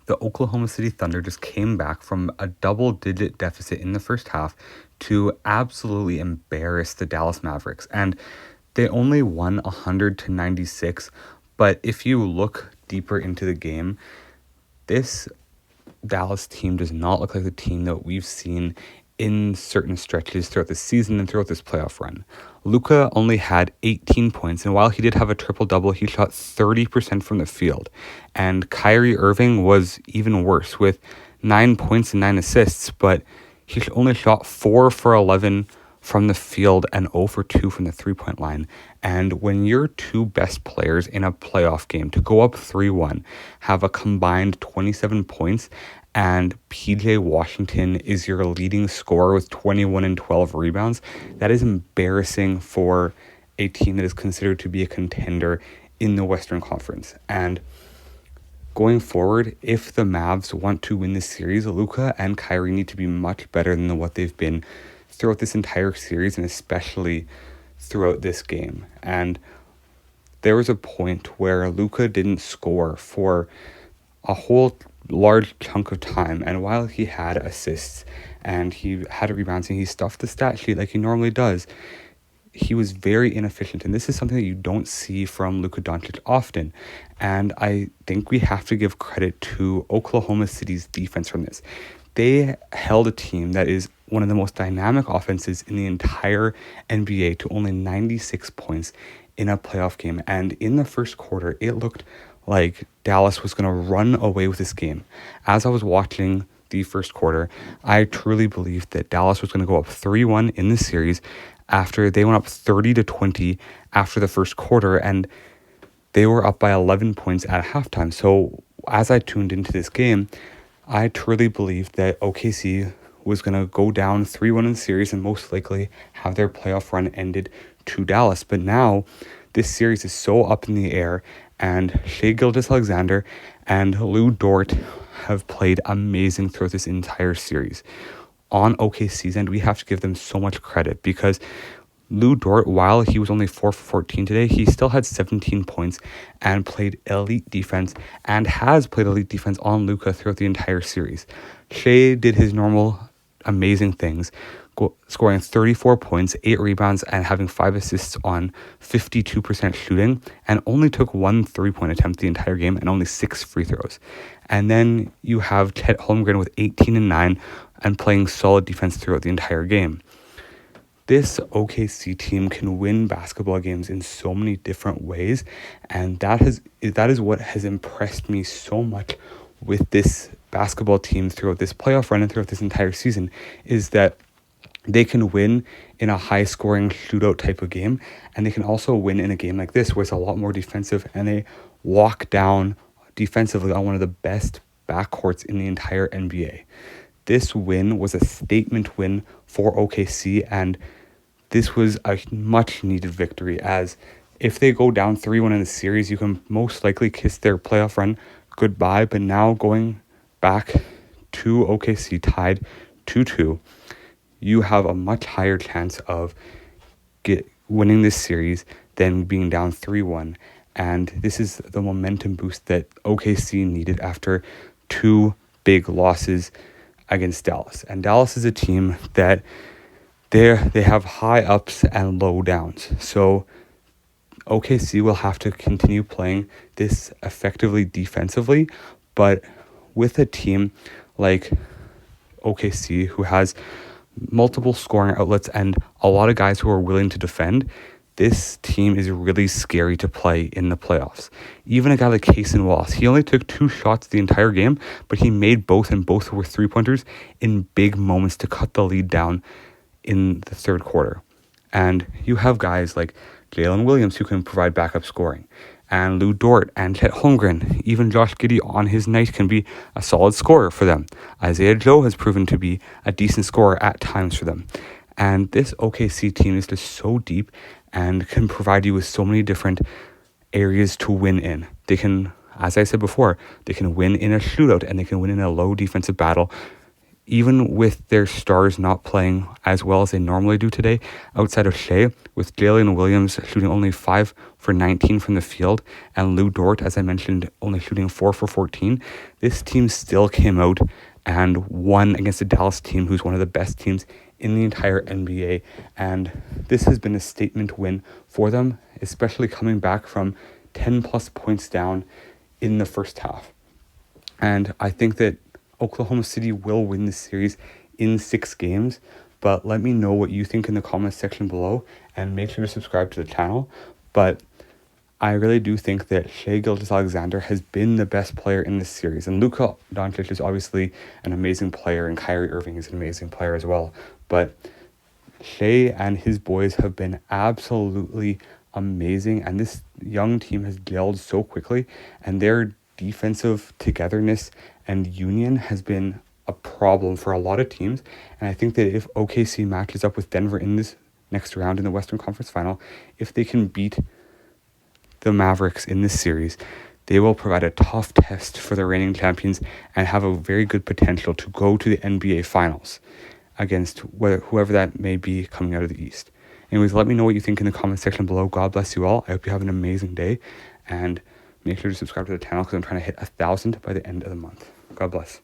the Oklahoma City Thunder just came back from a double-digit deficit in the first half to absolutely embarrass the Dallas Mavericks. And they only won 100-96, but if you look deeper into the game, this Dallas team does not look like the team that we've seen in certain stretches throughout the season and throughout this playoff run. Luka only had 18 points, and while he did have a triple-double, he shot 30% from the field. And Kyrie Irving was even worse with 9 points and 9 assists, but he only shot 4 for 11 from the field and 0 for 2 from the three-point line. And when your two best players in a playoff game to go up 3-1 have a combined 27 points, and PJ Washington is your leading scorer with 21 and 12 rebounds, that is embarrassing for a team that is considered to be a contender in the Western Conference. And going forward, if the Mavs want to win this series, Luka and Kyrie need to be much better than what they've been throughout this entire series, and especially throughout this game. And there was a point where Luka didn't score for a whole large chunk of time, and while he had assists and he had rebounds and he stuffed the stat sheet like he normally does, he was very inefficient. And this is something that you don't see from Luka Doncic often. And I think we have to give credit to Oklahoma City's defense from this. They held a team that is one of the most dynamic offenses in the entire NBA to only 96 points in a playoff game. And in the first quarter, it looked like Dallas was going to run away with this game. As I was watching the first quarter, I truly believed that Dallas was going to go up 3-1 in the series after they went up 30-20 after the first quarter, and they were up by 11 points at halftime. So as I tuned into this game, I truly believed that OKC was going to go down 3-1 in the series and most likely have their playoff run ended to Dallas. But now this series is so up in the air, and Shai Gilgeous-Alexander and Lou Dort have played amazing throughout this entire series. On OKC's end, we have to give them so much credit because Lou Dort, while he was only 4 for 14 today, he still had 17 points and played elite defense and has played elite defense on Luka throughout the entire series. Shai did his normal amazing things, scoring 34 points, 8 rebounds, and having 5 assists on 52% shooting, and only took 1 3-point attempt the entire game and only 6 free throws. And then you have Chet Holmgren with 18 and 9 and playing solid defense throughout the entire game. This OKC team can win basketball games in so many different ways, and that is what has impressed me so much with this basketball team throughout this playoff run and throughout this entire season, is that they can win in a high-scoring shootout type of game, and they can also win in a game like this where it's a lot more defensive, and they lock down defensively on one of the best backcourts in the entire NBA. This win was a statement win for OKC, and this was a much-needed victory, as if they go down 3-1 in the series, you can most likely kiss their playoff run goodbye. But now going back to OKC tied 2-2, you have a much higher chance of winning this series than being down 3-1. And this is the momentum boost that OKC needed after 2 big losses against Dallas. And Dallas is a team that they have high ups and low downs. So OKC will have to continue playing this effectively defensively, but with a team like OKC who has multiple scoring outlets and a lot of guys who are willing to defend, this team is really scary to play in the playoffs. Even a guy like Cason Wallace, he only took 2 shots the entire game, but he made both, and both were 3-pointers in big moments to cut the lead down in the third quarter. And you have guys like Jalen Williams who can provide backup scoring, and Lou Dort and Chet Holmgren. Even Josh Giddey on his night can be a solid scorer for them. Isaiah Joe has proven to be a decent scorer at times for them. And this OKC team is just so deep and can provide you with so many different areas to win in. They can, as I said before, they can win in a shootout, and they can win in a low defensive battle even with their stars not playing as well as they normally do today, outside of Shea, with Jalen Williams shooting only 5 for 19 from the field, and Lou Dort, as I mentioned, only shooting 4 for 14, this team still came out and won against the Dallas team, who's one of the best teams in the entire NBA. And this has been a statement win for them, especially coming back from 10 plus points down in the first half. And I think that Oklahoma City will win this series in 6 games, but let me know what you think in the comments section below, and make sure to subscribe to the channel. But I really do think that Shai Gilgeous-Alexander has been the best player in this series, and Luka Doncic is obviously an amazing player, and Kyrie Irving is an amazing player as well, but Shai and his boys have been absolutely amazing, and this young team has gelled so quickly, and their defensive togetherness and union has been a problem for a lot of teams. And I think that if OKC matches up with Denver in this next round in the Western Conference Final, if they can beat the Mavericks in this series, they will provide a tough test for the reigning champions and have a very good potential to go to the NBA Finals against whoever that may be coming out of the East. Anyways, let me know what you think in the comment section below. God bless you all. I hope you have an amazing day, and make sure to subscribe to the channel because I'm trying to hit 1,000 by the end of the month. God bless.